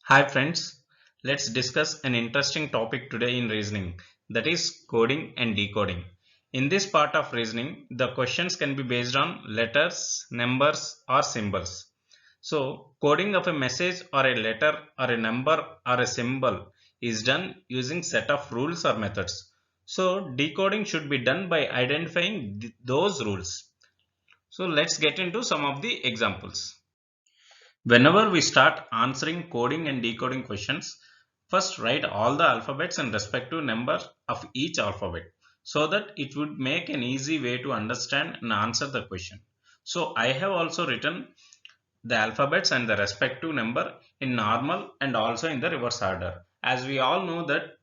Hi friends, let's discuss an interesting topic today in reasoning, that is coding and decoding. In this part of reasoning, the questions can be based on letters, numbers or symbols. So, coding of a message or a letter or a number or a symbol is done using set of rules or methods. So, decoding should be done by identifying those rules. So, let's get into some of the examples. Whenever we start answering coding and decoding questions, first write all the alphabets and respective number of each alphabet so that it would make an easy way to understand and answer the question. So I have also written the alphabets and the respective number in normal and also in the reverse order. As we all know that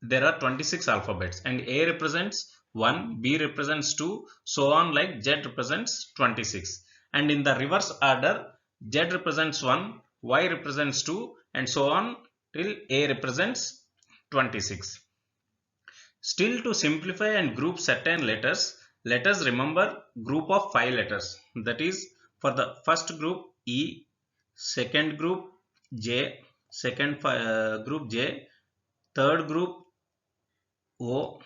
there are 26 alphabets and A represents 1, B represents 2, so on like Z represents 26. And in the reverse order, Z represents 1, Y represents 2 and so on till A represents 26. Still, to simplify and group certain letters, let us remember group of 5 letters. That is, for the first group E, second group J, second group J, third group O,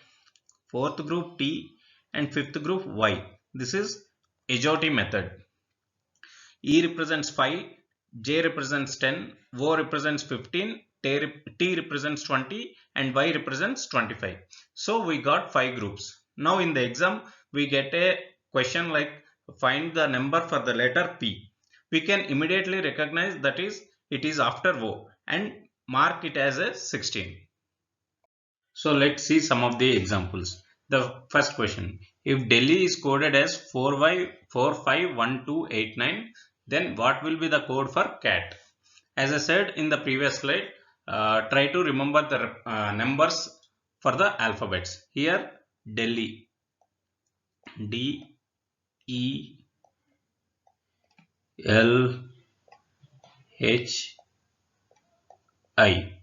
fourth group T and fifth group Y. This is Agouti method. E represents 5, J represents 10, O represents 15, T represents 20 and Y represents 25. So we got 5 groups. Now in the exam we get a question like find the number for the letter P. We can immediately recognize that is it is after O and mark it as a 16. So let's see some of the examples. The first question, if Delhi is coded as 451289, then what will be the code for cat? As I said in the previous slide, try to remember the numbers for the alphabets. Here Delhi, D E L H I.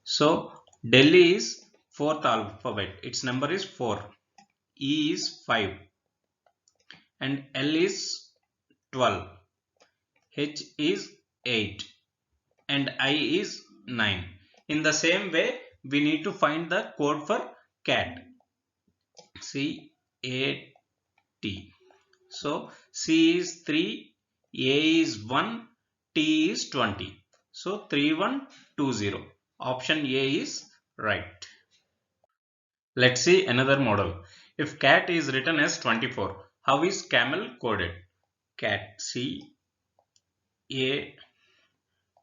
So Delhi is fourth alphabet. Its number is 4. E is 5 and L is 12. H is 8 and I is 9. In the same way, we need to find the code for cat. C A T. So C is 3, A is 1, T is 20. So 3120. Option A is right. Let's see another model. If cat is written as 24, how is camel coded? Cat, C A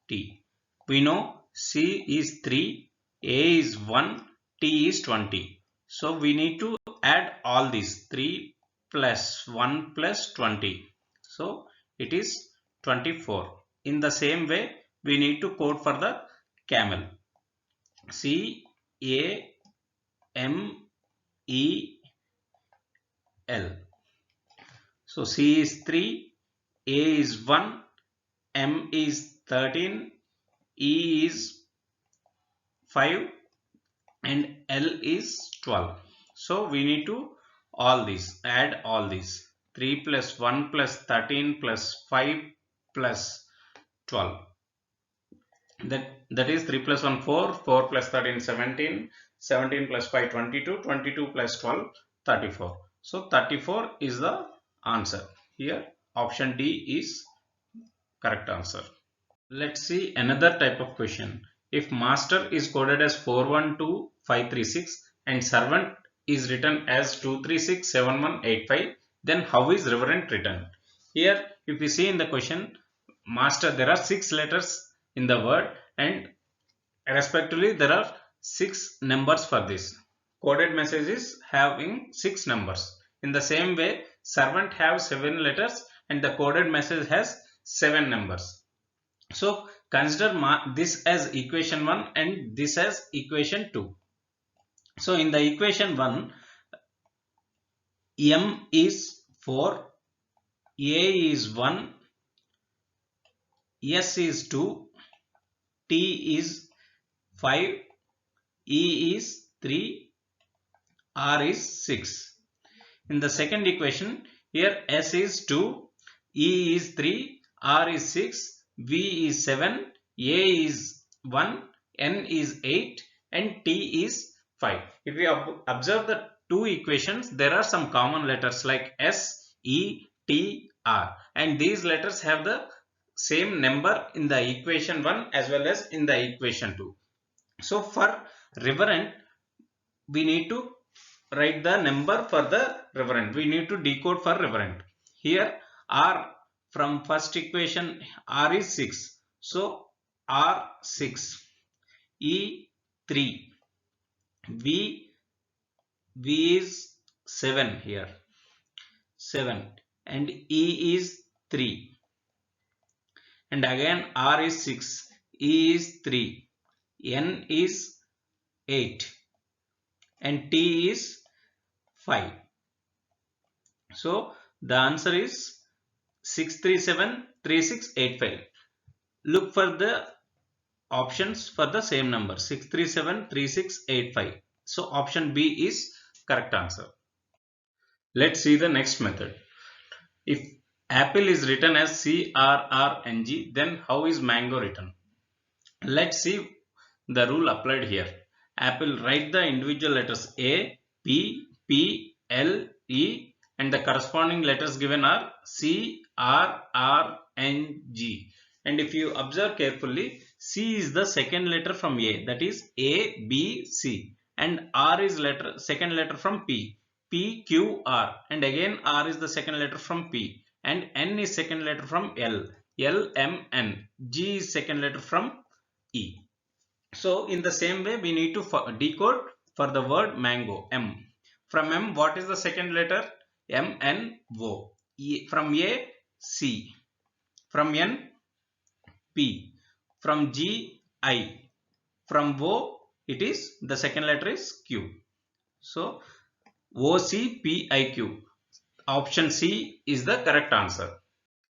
T. We know C is 3, A is 1, T is 20. So we need to add all these 3 plus 1 plus 20. So it is 24. In the same way, we need to code for the camel. C A M E L. So C is 3, A is 1, M is 13, E is 5 and L is 12. So we need to add all these 3 plus 1 plus 13 plus 5 plus 12. That is 3 plus 1 4, 4 plus 13 17, 17 plus 5 22, 22 plus 12 34. So 34 is the answer. Here option D is correct answer. Let's see another type of question. If master is coded as 412536 and servant is written as 2367185, then how is reverend written? Here, if we see in the question, master, there are 6 letters in the word and respectively there are 6 numbers for this. Coded message is having 6 numbers. In the same way, servant have 7 letters and the coded message has 7 numbers. So consider this as equation 1 and this as equation 2. So in the equation 1, M is 4, A is 1, S is 2, T is 5, E is 3, R is 6. In the second equation, here S is 2, E is 3, R is 6, V is 7, A is 1, N is 8 and T is 5. If we observe the two equations, there are some common letters like S, E, T, R, and these letters have the same number in the equation 1 as well as in the equation 2. So for reverend, we need to write the number for the reverend. We need to decode for reverend. Here R, from first equation, R is 6. So R 6, E 3, V is 7 here, 7, and E is 3, and again R is 6, E is 3, N is 8, and T is 5. So the answer is 6373685. Look for the options for the same number, 6373685. So option B is correct answer. Let's see the next method. If apple is written as CRRNG, then how is mango written? Let's see the rule applied here. Apple, write the individual letters A, P, P, L, E, and the corresponding letters given are C, R, R, N, G. And if you observe carefully, C is the second letter from A, that is A, B, C, and R is second letter from P, P, Q, R, and again R is the second letter from P, and N is second letter from L, L, M, N, G is second letter from E. So in the same way, we need to decode for the word mango, M. From M, what is the second letter? M, N, O. From A, C. From N, P. From G, I. From O, it is the second letter is Q. So O, C, P, I, Q. Option C is the correct answer.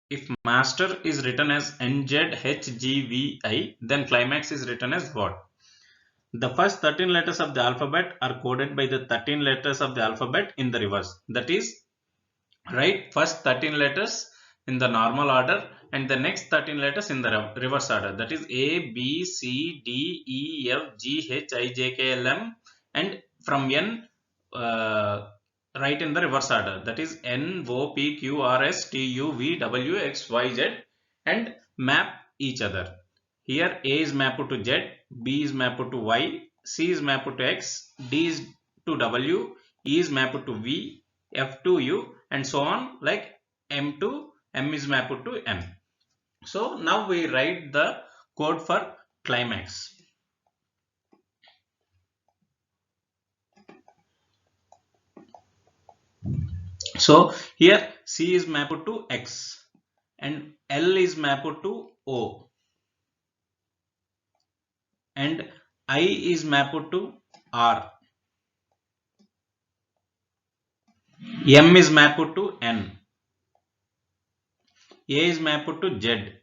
If master is written as NZHGVI, then climax is written as what? The first 13 letters of the alphabet are coded by the 13 letters of the alphabet in the reverse. That is, write first 13 letters in the normal order and the next 13 letters in the reverse order. That is A, B, C, D, E, F, G, H, I, J, K, L, M, and from N, write in the reverse order. That is N, O, P, Q, R, S, T, U, V, W, X, Y, Z, and map each other. Here A is mapped to Z, B is mapped to Y, C is mapped to X, D is to W, E is mapped to V, F to U, and so on, like M to M is mapped to N. So now we write the code for climax. So here C is mapped to X and L is mapped to O and I is mapped to R. M is mapped to N. A is mapped to Z.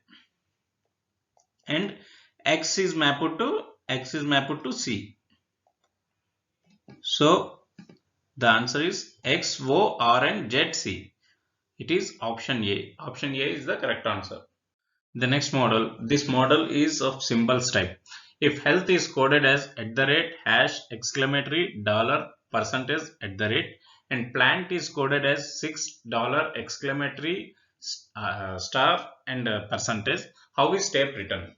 And X is mapped to C. So the answer is X, O, R, and Z, C. It is option A. Option A is the correct answer. The next model. This model is of symbols type. If health is coded as @ exclamatory dollar percentage @ and plant is coded as $6 exclamatory star and percentage, how is tape written?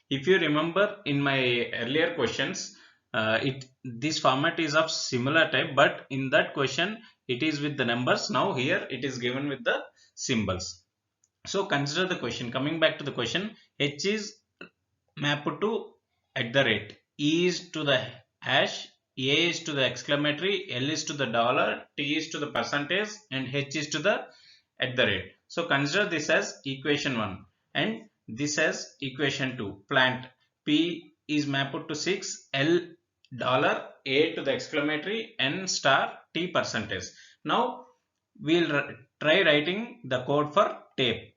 If you remember in my earlier questions, this format is of similar type, but in that question it is with the numbers. Now here it is given with the symbols. So consider the question. Coming back to the question, H is mapped to @ E is to the hash, A is to the exclamatory, L is to the dollar, T is to the percentage, and H is to the @ So consider this as equation 1 and this as equation 2. Plant, P is mapped to 6, L dollar, A to the exclamatory, N star, T percentage. Now we'll try writing the code for tape.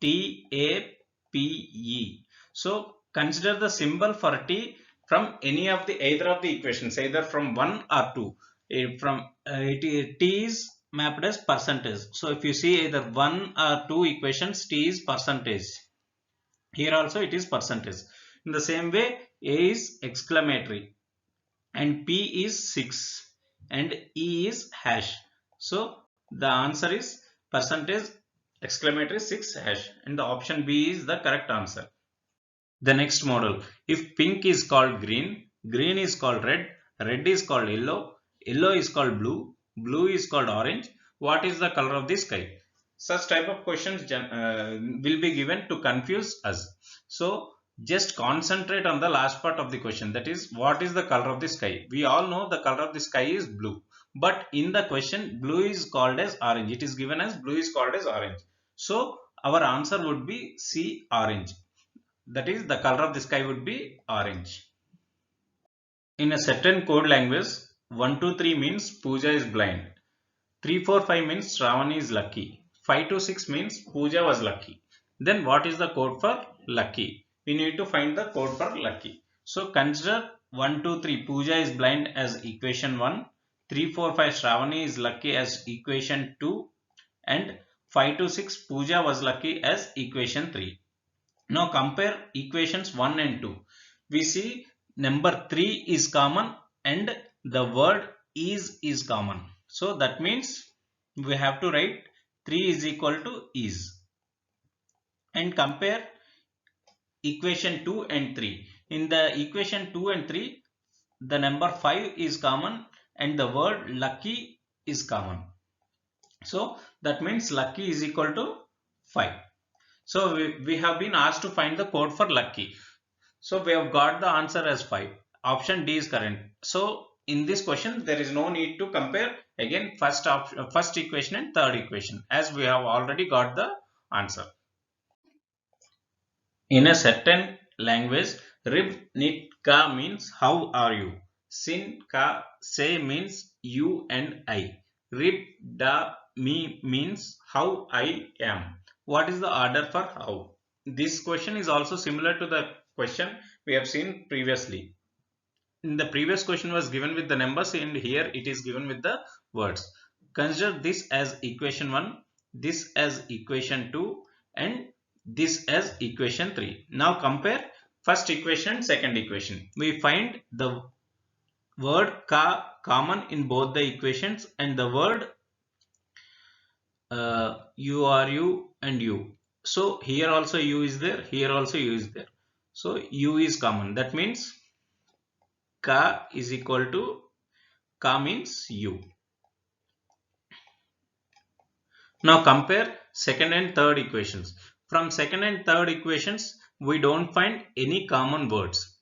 TAPE. So consider the symbol for T from any of the either of the equations, either from 1 or 2. T is mapped as percentage. So if you see either 1 or 2 equations, T is percentage. Here also it is percentage. In the same way, A is exclamatory and P is 6 and E is hash. So the answer is percentage exclamatory 6 hash, and the option B is the correct answer. The next model, if pink is called green, green is called red, red is called yellow, yellow is called blue, blue is called orange, what is the color of the sky? Such type of questions will be given to confuse us. So just concentrate on the last part of the question, that is, what is the color of the sky? We all know the color of the sky is blue, but in the question blue is called as orange. It is given as blue is called as orange. So our answer would be C, orange. That is, the color of the sky would be orange. In a certain code language, 1 to 3 means Pooja is blind. 3 4 5 means Shravani is lucky. 5 to 6 means Pooja was lucky. Then what is the code for lucky? We need to find the code for lucky. So consider 1 2 3 Pooja is blind as equation 1. 3 4 5 Shravani is lucky as equation 2. And 5 to 6 Pooja was lucky as equation 3. Now compare equations 1 and 2. We see number 3 is common and the word is common. So that means we have to write 3 is equal to is. And compare equation 2 and 3. In the equation 2 and 3, the number 5 is common and the word lucky is common. So that means lucky is equal to 5. So we have been asked to find the code for lucky. So we have got the answer as 5. Option D is correct. So in this question there is no need to compare again first equation and third equation, as we have already got the answer. In a certain language, rib nit ka means how are you. Sin ka say means you and I. Rib da me means how I am. What is the order for how? This question is also similar to the question we have seen previously. In the previous question was given with the numbers, and here it is given with the words. Consider this as equation 1, this as equation 2, and this as equation 3. Now compare first equation and second equation. We find the word ka common in both the equations and the word you are you and you. So here also you is there, here also you is there. So you is common. That means ka is equal to ka means you. Now compare second and third equations. From second and third equations, we don't find any common words.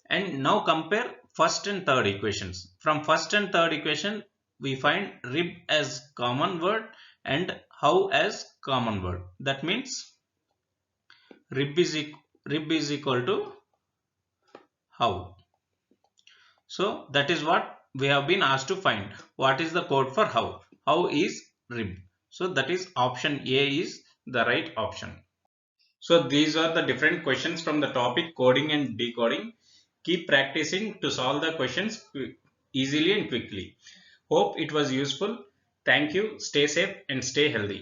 And now compare first and third equations. From first and third equation, we find rib as common word and how as common word. That means rib is equal to how. So that is what we have been asked to find. What is the code for how? How is rib. So that is option A is the right option. So these are the different questions from the topic coding and decoding. Keep practicing to solve the questions easily and quickly. Hope it was useful. Thank you. Stay safe and stay healthy.